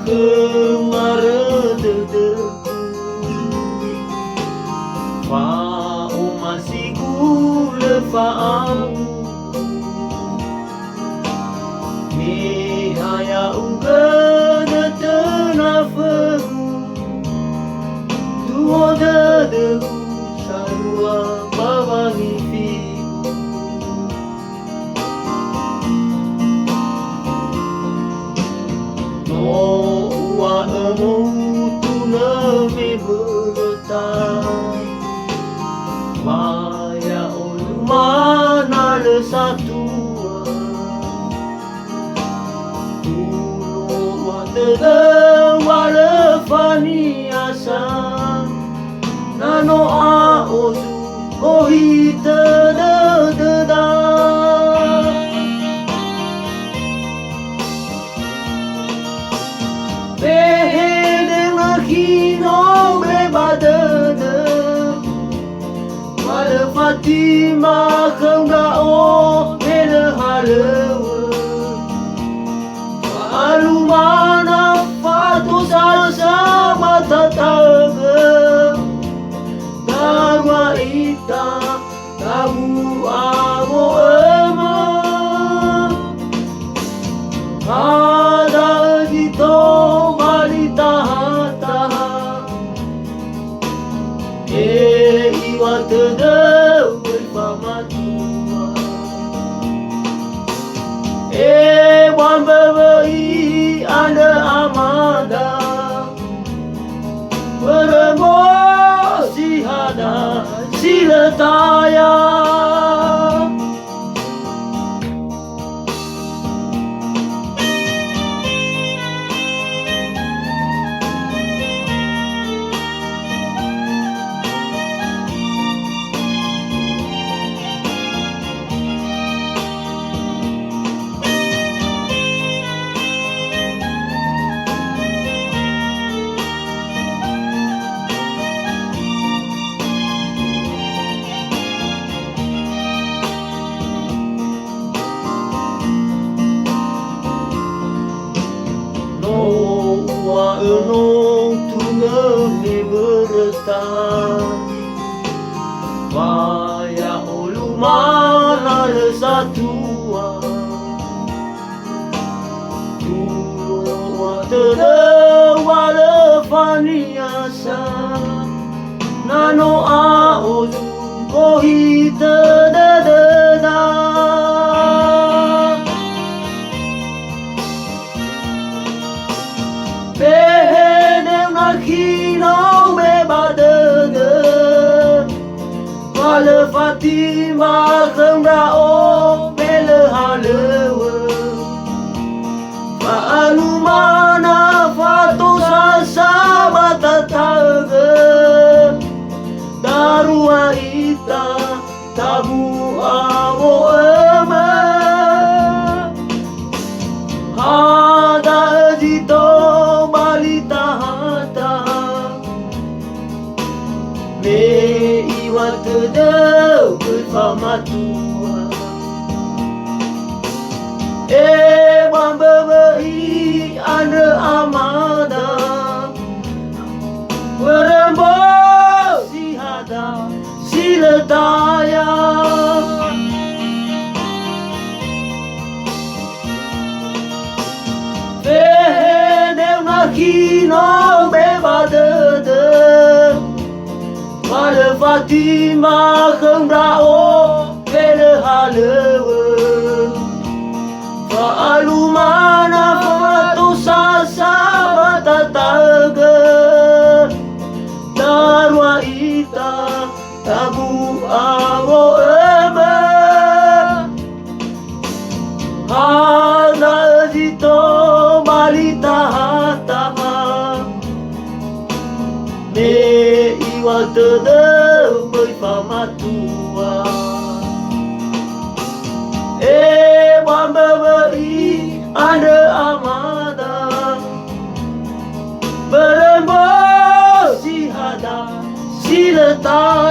kemara dedeku Fa'o masih gula fa'au Mihaya ugana tenafaku Duo dedeku sarua babangi fiku No ua emutu na me berletak Maya olu mana le satu Dulu watele wale fani asa Nano a ozu kohita de da Behe dengan kino bebada Wale Fatima kengga o mele halewa Alu mana fatu salsa mata taga Darwa ita tabu amo ema Ada dito balita taha Iwa tedeu berpamatua Wan bebai anda amada Beremosi hada siletaya Enong tunga me berletak Vaya olu mana le satua Dulu watele wale fani asa Nano a ozu kohita da Kino me badege Wale Fatima kembra o mele halewa Fa'alu mana fatu sasa batataga Darua ita tabu amo ema Hada jito balita Me iwa tedeu berpamatua Wan bebai anda amada Berembosi hada siletaya Behe deu kino bebada Wale Fatima kembra o mele halewa Fa'alu mana fatu sasa batataga Darwa ita tabu amo ema Hana jito balita hataha Me iwa tedeu berpamatua Wan bebai anda amada Berembosi hada siletaya